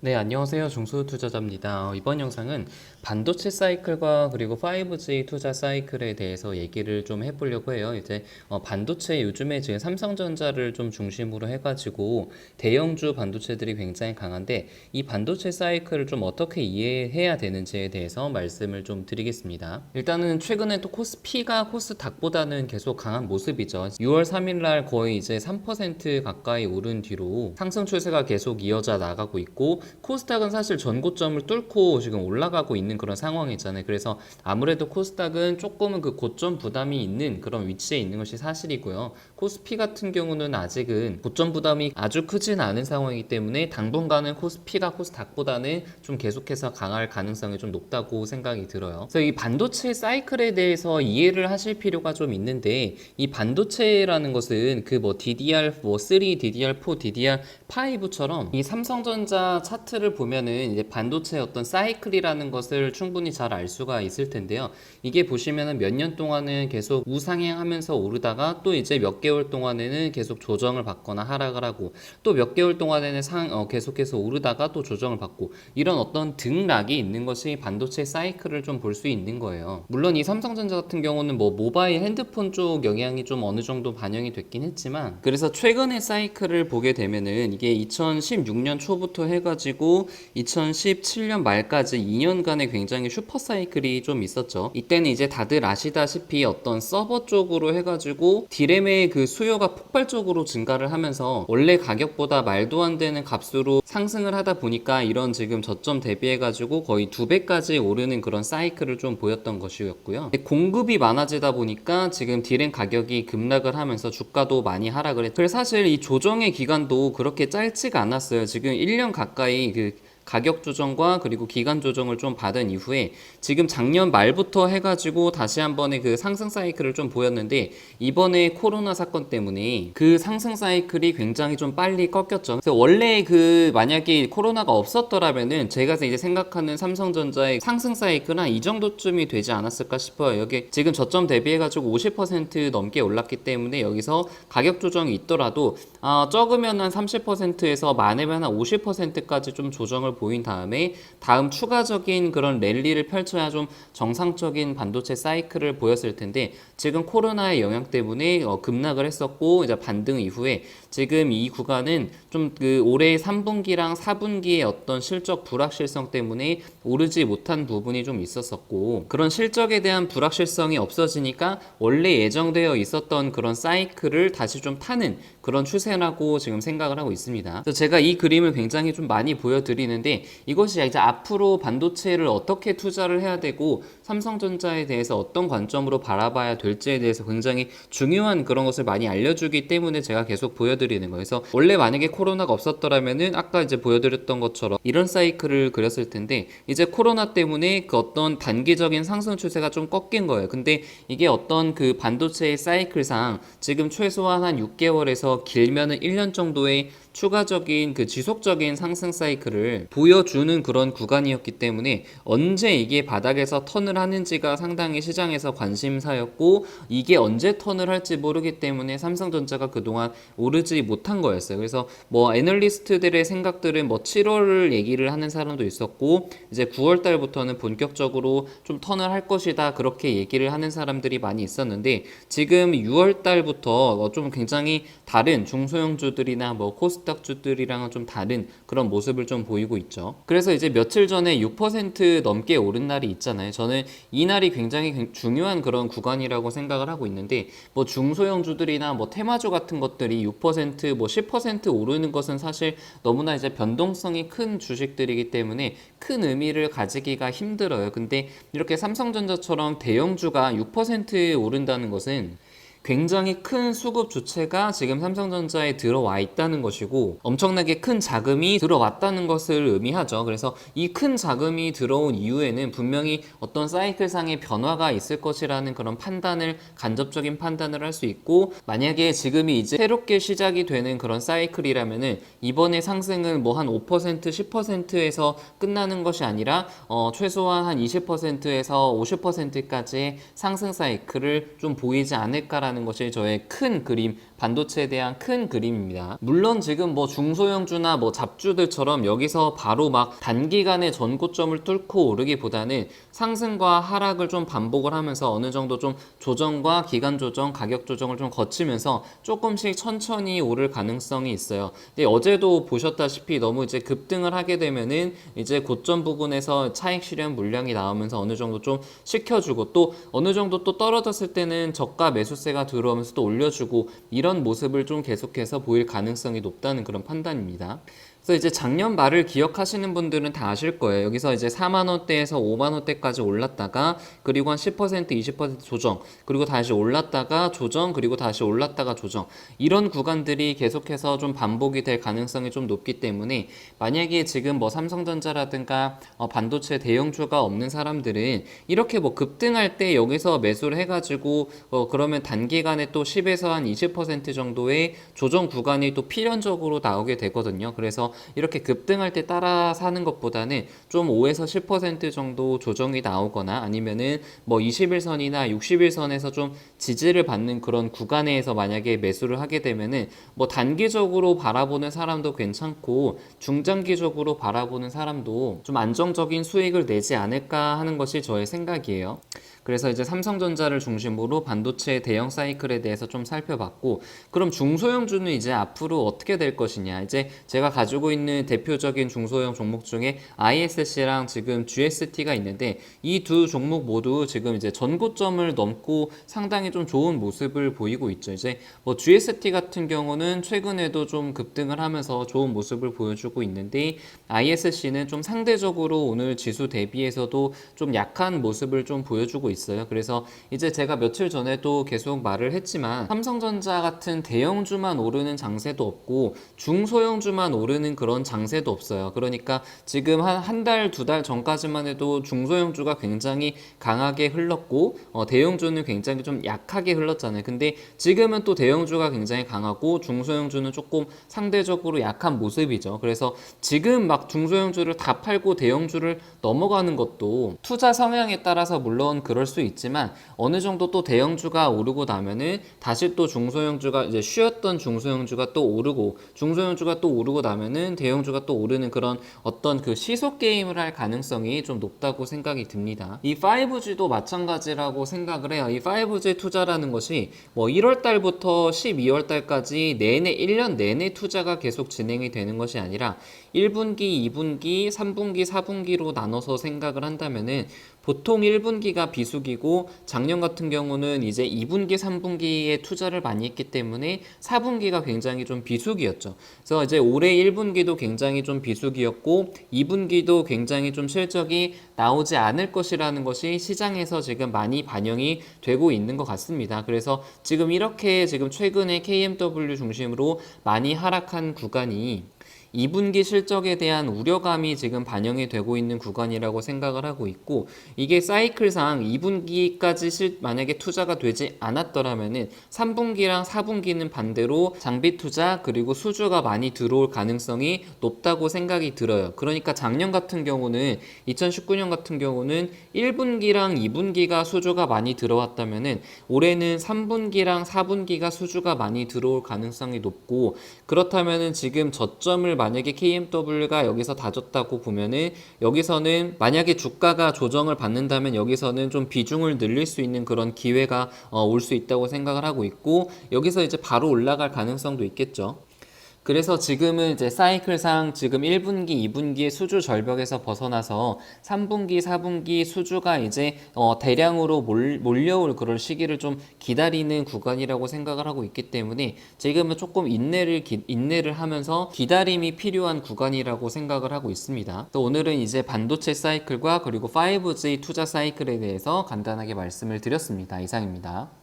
네, 안녕하세요. 중소투자자입니다. 이번 영상은 반도체 사이클과 그리고 5G 투자 사이클에 대해서 얘기를 좀 해보려고 해요. 이제 반도체 요즘에 지금 삼성전자를 좀 중심으로 해가지고 대형주 반도체들이 굉장히 강한데 이 반도체 사이클을 좀 어떻게 이해해야 되는지에 대해서 말씀을 좀 드리겠습니다. 일단은 최근에 또 코스피가 코스닥보다는 계속 강한 모습이죠. 6월 3일 날 거의 이제 3% 가까이 오른 뒤로 상승 추세가 계속 이어져 나가고 있고 코스닥은 사실 전고점을 뚫고 지금 올라가고 있는 그런 상황이잖아요. 그래서 아무래도 코스닥은 조금은 그 고점 부담이 있는 그런 위치에 있는 것이 사실이고요. 코스피 같은 경우는 아직은 고점 부담이 아주 크진 않은 상황이기 때문에 당분간은 코스피가 코스닥보다는 좀 계속해서 강할 가능성이 좀 높다고 생각이 들어요. 그래서 이 반도체 사이클에 대해서 이해를 하실 필요가 좀 있는데 이 반도체라는 것은 그 뭐 DDR3, DDR4, DDR5처럼 이 삼성전자 차트를 보면은 이제 반도체의 어떤 사이클이라는 것을 충분히 잘 알 수가 있을 텐데요. 이게 보시면은 몇 년 동안은 계속 우상향하면서 오르다가 또 이제 몇 개월 동안에는 계속 조정을 받거나 하락을 하고 또 몇 개월 동안에는 계속해서 오르다가 또 조정을 받고 이런 어떤 등락이 있는 것이 반도체 사이클을 좀 볼 수 있는 거예요. 물론 이 삼성전자 같은 경우는 뭐 모바일 핸드폰 쪽 영향이 좀 어느 정도 반영이 됐긴 했지만 그래서 최근의 사이클을 보게 되면은 이게 2016년 초부터 해가지고 2017년 말까지 2년간의 굉장히 슈퍼 사이클이 좀 있었죠. 이때는 이제 다들 아시다시피 어떤 서버 쪽으로 해가지고 디램의 그 수요가 폭발적으로 증가를 하면서 원래 가격보다 말도 안 되는 값으로 상승을 하다 보니까 이런 지금 저점 대비해가지고 거의 2배까지 오르는 그런 사이클을 좀 보였던 것이었고요. 공급이 많아지다 보니까 지금 디램 가격이 급락을 하면서 주가도 많이 하락을 했죠. 그래서 사실 이 조정의 기간도 그렇게 짧지가 않았어요. 지금 1년 가까이 그 가격 조정과 그리고 기간 조정을 좀 받은 이후에 지금 작년 말부터 해가지고 다시 한 번의 그 상승 사이클을 좀 보였는데 이번에 코로나 사건 때문에 그 상승 사이클이 굉장히 좀 빨리 꺾였죠. 그래서 원래 그 만약에 코로나가 없었더라면은 제가 이제 생각하는 삼성전자의 상승 사이클은 이 정도쯤이 되지 않았을까 싶어요. 여기 지금 저점 대비해가지고 50% 넘게 올랐기 때문에 여기서 가격 조정이 있더라도 적으면 한 30%에서 많으면 한 50%까지 좀 조정을 보인 다음에 다음 추가적인 그런 랠리를 펼쳐야 좀 정상적인 반도체 사이클을 보였을 텐데 지금 코로나의 영향 때문에 급락을 했었고 이제 반등 이후에 지금 이 구간은 좀 그 올해 3분기랑 4분기의 어떤 실적 불확실성 때문에 오르지 못한 부분이 좀 있었었고 그런 실적에 대한 불확실성이 없어지니까 원래 예정되어 있었던 그런 사이클을 다시 좀 타는 그런 추세라고 지금 생각을 하고 있습니다. 그래서 제가 이 그림을 굉장히 좀 많이 보여드리는데 이것이 이제 앞으로 반도체를 어떻게 투자를 해야 되고 삼성전자에 대해서 어떤 관점으로 바라봐야 될지에 대해서 굉장히 중요한 그런 것을 많이 알려주기 때문에 제가 계속 보여드리는 거예요. 그래서 원래 만약에 코로나가 없었더라면은 아까 이제 보여드렸던 것처럼 이런 사이클을 그렸을 텐데 이제 코로나 때문에 그 어떤 단기적인 상승 추세가 좀 꺾인 거예요. 근데 이게 어떤 그 반도체의 사이클상 지금 최소한 한 6개월에서 길면은 1년 정도의 추가적인 그 지속적인 상승 사이클을 보여주는 그런 구간이었기 때문에 언제 이게 바닥에서 턴을 하는지가 상당히 시장에서 관심사였고 이게 언제 턴을 할지 모르기 때문에 삼성전자가 그동안 오르지 못한 거였어요. 그래서 뭐 애널리스트들의 생각들은 뭐 7월을 얘기를 하는 사람도 있었고 이제 9월 달부터는 본격적으로 좀 턴을 할 것이다 그렇게 얘기를 하는 사람들이 많이 있었는데 지금 6월 달부터 좀 굉장히 다른 중소형주들이나 뭐 코스닥주들이랑은 좀 다른 그런 모습을 좀 보이고 있죠. 그래서 이제 며칠 전에 6% 넘게 오른 날이 있잖아요. 저는 이 날이 굉장히 중요한 그런 구간이라고 생각을 하고 있는데 뭐 중소형주들이나 뭐 테마주 같은 것들이 6%뭐 10% 오르는 것은 사실 너무나 이제 변동성이 큰 주식들이기 때문에 큰 의미를 가지기가 힘들어요. 근데 이렇게 삼성전자처럼 대형주가 6% 오른다는 것은 굉장히 큰 수급 주체가 지금 삼성전자에 들어와 있다는 것이고 엄청나게 큰 자금이 들어왔다는 것을 의미하죠. 그래서 이 큰 자금이 들어온 이후에는 분명히 어떤 사이클상의 변화가 있을 것이라는 그런 판단을 간접적인 판단을 할 수 있고 만약에 지금이 이제 새롭게 시작이 되는 그런 사이클이라면은 이번에 상승은 뭐 한 5% 10%에서 끝나는 것이 아니라 최소한 한 20%에서 50%까지의 상승 사이클을 좀 보이지 않을까라는 있다라는 것이 저의 큰 그림, 반도체에 대한 큰 그림입니다. 물론 지금 뭐 중소형주나 뭐 잡주들처럼 여기서 바로 막 단기간에 전고점을 뚫고 오르기보다는 상승과 하락을 좀 반복을 하면서 어느 정도 좀 조정과 기간 조정, 가격 조정을 좀 거치면서 조금씩 천천히 오를 가능성이 있어요. 근데 어제도 보셨다시피 너무 이제 급등을 하게 되면은 이제 고점 부분에서 차익 실현 물량이 나오면서 어느 정도 좀 식혀주고 또 어느 정도 또 떨어졌을 때는 저가 매수세가 들어오면서 또 올려주고 이런 모습을 좀 계속해서 보일 가능성이 높다는 그런 판단입니다. 그래서 이제 작년 말을 기억하시는 분들은 다 아실 거예요. 여기서 이제 4만 원대에서 5만 원대까지 올랐다가 그리고 한 10%, 20% 조정, 그리고 다시 올랐다가 조정, 그리고 다시 올랐다가 조정. 이런 구간들이 계속해서 좀 반복이 될 가능성이 좀 높기 때문에 만약에 지금 뭐 삼성전자라든가 반도체 대형주가 없는 사람들은 이렇게 뭐 급등할 때 여기서 매수를 해가지고 그러면 단기간에 또 10에서 한 20% 정도의 조정 구간이 또 필연적으로 나오게 되거든요. 그래서 이렇게 급등할 때 따라 사는 것보다는 좀 5에서 10% 정도 조정이 나오거나 아니면은 뭐 21선이나 60일선에서 좀 지지를 받는 그런 구간에서 만약에 매수를 하게 되면은 뭐 단기적으로 바라보는 사람도 괜찮고 중장기적으로 바라보는 사람도 좀 안정적인 수익을 내지 않을까 하는 것이 저의 생각이에요. 그래서 이제 삼성전자를 중심으로 반도체 대형 사이클에 대해서 좀 살펴봤고, 그럼 중소형주는 이제 앞으로 어떻게 될 것이냐. 이제 제가 가지고 있는 대표적인 중소형 종목 중에 ISC랑 지금 GST가 있는데 이 두 종목 모두 지금 이제 전고점을 넘고 상당히 좀 좋은 모습을 보이고 있죠. 이제 뭐 GST 같은 경우는 최근에도 좀 급등을 하면서 좋은 모습을 보여주고 있는데 ISC는 좀 상대적으로 오늘 지수 대비해서도 좀 약한 모습을 좀 보여주고 있어요. 그래서 이제 제가 며칠 전에도 계속 말을 했지만 삼성전자 같은 대형주만 오르는 장세도 없고 중소형주만 오르는 그런 장세도 없어요. 그러니까 지금 한 달, 두 달 전까지만 해도 중소형주가 굉장히 강하게 흘렀고 대형주는 굉장히 좀 약하게 흘렀잖아요. 근데 지금은 또 대형주가 굉장히 강하고 중소형주는 조금 상대적으로 약한 모습이죠. 그래서 지금 막 중소형주를 다 팔고 대형주를 넘어가는 것도 투자 성향에 따라서 물론 그럴 수 있지만 어느 정도 또 대형주가 오르고 나면은 다시 또 중소형주가 이제 쉬었던 중소형주가 또 오르고 중소형주가 또 오르고 나면은 대형주가 또 오르는 그런 어떤 그 시속 게임을 할 가능성이 좀 높다고 생각이 듭니다. 이 5G도 마찬가지라고 생각을 해요. 이 5G 투자라는 것이 뭐 1월 달부터 12월 달까지 내내 1년 내내 투자가 계속 진행이 되는 것이 아니라 1분기, 2분기, 3분기, 4분기로 나눠서 생각을 한다면은 보통 1분기가 비수기고 작년 같은 경우는 이제 2분기, 3분기에 투자를 많이 했기 때문에 4분기가 굉장히 좀 비수기였죠. 그래서 이제 올해 1분기도 굉장히 좀 비수기였고 2분기도 굉장히 좀 실적이 나오지 않을 것이라는 것이 시장에서 지금 많이 반영이 되고 있는 것 같습니다. 그래서 지금 이렇게 지금 최근에 KMW 중심으로 많이 하락한 구간이 2분기 실적에 대한 우려감이 지금 반영이 되고 있는 구간이라고 생각을 하고 있고, 이게 사이클상 2분기까지 만약에 투자가 되지 않았더라면은 3분기랑 4분기는 반대로 장비 투자 그리고 수주가 많이 들어올 가능성이 높다고 생각이 들어요. 그러니까 작년 같은 경우는 2019년 같은 경우는 1분기랑 2분기가 수주가 많이 들어왔다면은 올해는 3분기랑 4분기가 수주가 많이 들어올 가능성이 높고, 그렇다면은 지금 저점을 만약에 KMW가 여기서 다졌다고 보면은 여기서는 만약에 주가가 조정을 받는다면 여기서는 좀 비중을 늘릴 수 있는 그런 기회가 올 수 있다고 생각을 하고 있고, 여기서 이제 바로 올라갈 가능성도 있겠죠. 그래서 지금은 이제 사이클상 지금 1분기, 2분기의 수주 절벽에서 벗어나서 3분기, 4분기 수주가 이제 대량으로 몰려올 그런 시기를 좀 기다리는 구간이라고 생각을 하고 있기 때문에 지금은 조금 인내를 하면서 기다림이 필요한 구간이라고 생각을 하고 있습니다. 또 오늘은 이제 반도체 사이클과 그리고 5G 투자 사이클에 대해서 간단하게 말씀을 드렸습니다. 이상입니다.